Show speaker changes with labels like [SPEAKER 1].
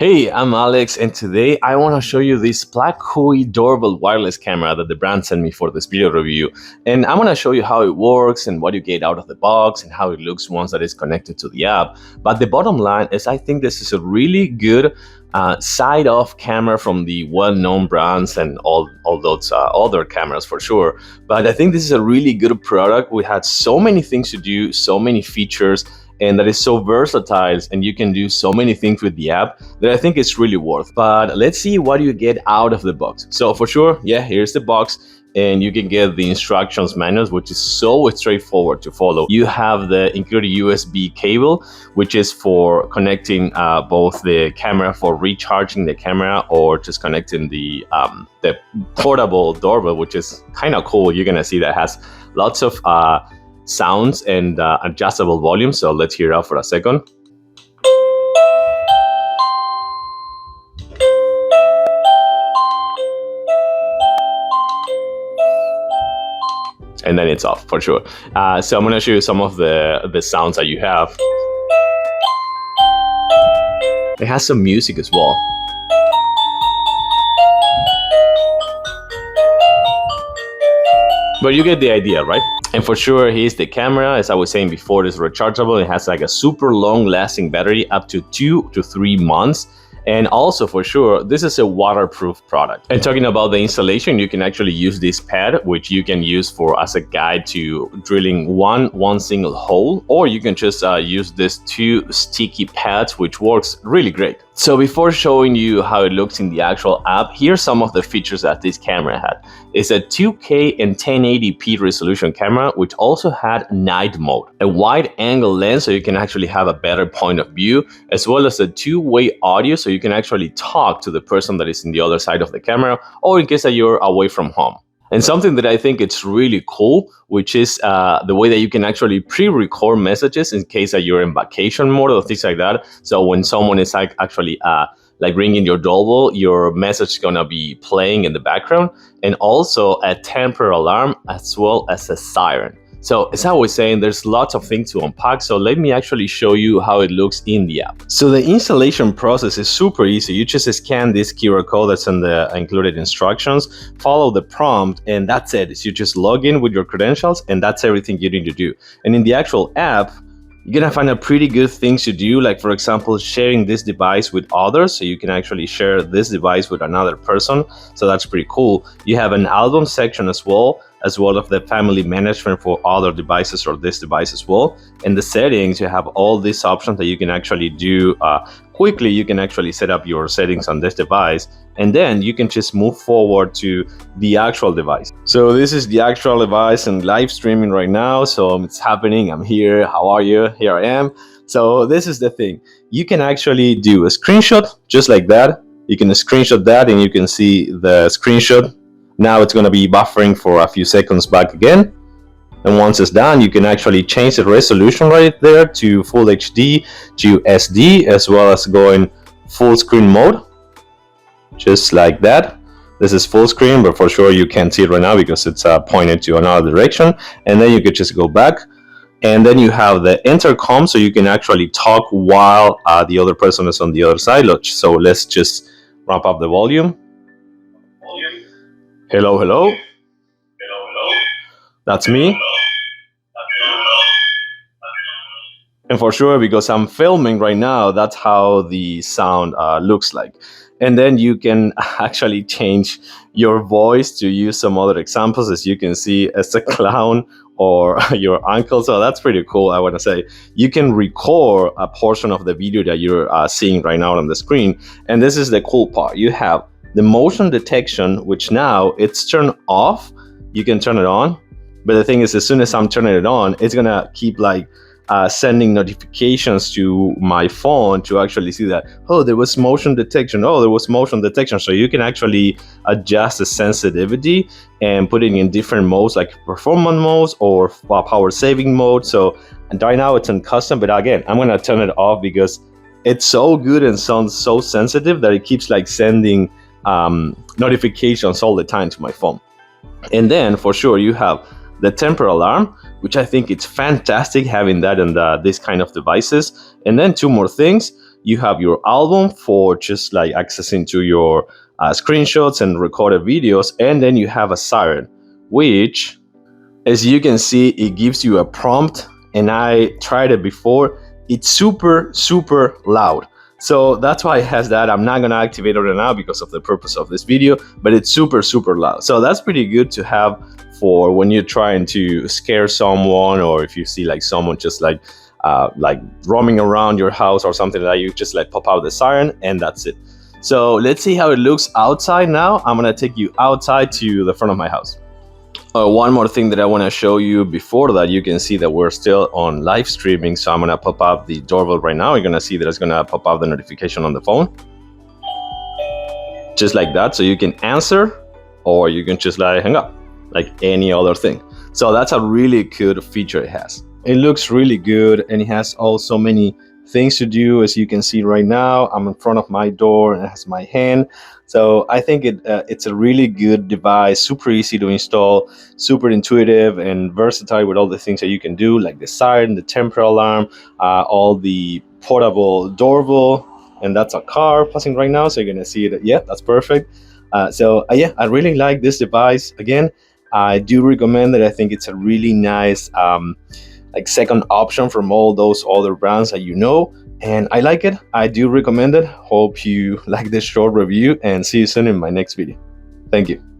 [SPEAKER 1] Hey, I'm Alex, and today I want to show you this PLACUY doorbell wireless camera that the brand sent me for this video review. And I'm going to show you how it works and what you get out of the box and how it looks once that is connected to the app. But the bottom line is I think this is a really good side-off camera from the well-known brands and all those other cameras for sure. But I think this is a really good product. We had so many things to do, so many features, and that is so versatile, and you can do so many things with the app that I think it's really worth. But let's see what you get out of the box. So for sure, yeah, here's the box, and you can get the instructions manuals, which is so straightforward to follow. You have the included USB cable, which is for connecting both the camera for recharging the camera or just connecting the portable doorbell, which is kind of cool. You're gonna see that has lots of sounds and adjustable volume. So let's hear it out for a second. And then it's off for sure. So I'm going to show you some of the sounds that you have. It has some music as well. But you get the idea, right? And for sure, here's the camera. As I was saying before, it's rechargeable. It has like a super long lasting battery, up to 2 to 3 months. And also for sure, this is a waterproof product. And talking about the installation, you can actually use this pad, which you can use as a guide to drilling one single hole, or you can just use these 2 sticky pads, which works really great. So before showing you how it looks in the actual app, here's some of the features that this camera had. It's a 2K and 1080p resolution camera, which also had night mode, a wide angle lens so you can actually have a better point of view, as well as a 2-way audio so you can actually talk to the person that is in the other side of the camera, or in case that you're away from home. And something that I think it's really cool, which is the way that you can actually pre-record messages in case that you're in vacation mode or things like that. So when someone is actually ringing your doorbell, your message is gonna be playing in the background, and also a temporary alarm as well as a siren. So as I was saying, there's lots of things to unpack, so let me actually show you how it looks in the app. So the installation process is super easy. You just scan this QR code that's in the included instructions, follow the prompt, and that's it. So you just log in with your credentials, and that's everything you need to do. And in the actual app, you're gonna find a pretty good things to do, like for example, sharing this device with others. So you can actually share this device with another person. So that's pretty cool. You have an album section as well as the family management for other devices or this device as well. In the settings, you have all these options that you can actually do quickly. You can actually set up your settings on this device, and then you can just move forward to the actual device. So this is the actual device and live streaming right now. So it's happening. I'm here. How are you? Here I am. So this is the thing. You can actually do a screenshot just like that. You can screenshot that and you can see the screenshot. Now it's going to be buffering for a few seconds back again. And once it's done, you can actually change the resolution right there to Full HD, to SD, as well as going full screen mode. Just like that. This is full screen, but for sure you can't see it right now because it's pointed to another direction. And then you could just go back. And then you have the intercom, so you can actually talk while the other person is on the other side. So let's just ramp up the volume. Hello, hello. Hello, hello. That's me. And for sure, because I'm filming right now, that's how the sound looks like. And then you can actually change your voice to use some other examples, as you can see, as a clown or your uncle. So that's pretty cool, I want to say. You can record a portion of the video that you're seeing right now on the screen. And this is the cool part. You have the motion detection, which now it's turned off. You can turn it on. But the thing is, as soon as I'm turning it on, it's going to keep sending notifications to my phone to actually see that, oh, there was motion detection. Oh, there was motion detection. So you can actually adjust the sensitivity and put it in different modes, like performance modes or power saving mode. So and right now it's in custom, but again, I'm going to turn it off because it's so good and sounds so sensitive that it keeps sending notifications all the time to my phone. And then for sure you have the temporary alarm, which I think it's fantastic having that in this kind of devices. And then 2 more things. You have your album for just like accessing to your screenshots and recorded videos, and then you have a siren, which, as you can see, it gives you a prompt, and I tried it before. It's super, super loud. So that's why it has that. I'm not gonna activate it right now because of the purpose of this video, but it's super, super loud. So that's pretty good to have for when you're trying to scare someone, or if you see like someone just like roaming around your house or something like that, you just like pop out the siren, and that's it. So let's see how it looks outside now. I'm gonna take you outside to the front of my house. One more thing that I want to show you before that, you can see that we're still on live streaming. So I'm going to pop up the doorbell right now. You're going to see that it's going to pop up the notification on the phone. Just like that. So you can answer, or you can just like hang up like any other thing. So that's a really good feature it has. It looks really good, and it has also many things to do. As you can see right now, I'm in front of my door and it has my hand. So I think it's a really good device, super easy to install, super intuitive and versatile with all the things that you can do, like the siren, the temporary alarm, all the portable doorbell, and that's a car passing right now, so you're gonna see it. Yeah, that's perfect. Yeah, I really like this device. Again, I do recommend it. I think it's a really nice like second option from all those other brands that you know, and I like it. I do recommend it. Hope you like this short review, and see you soon in my next video. Thank you.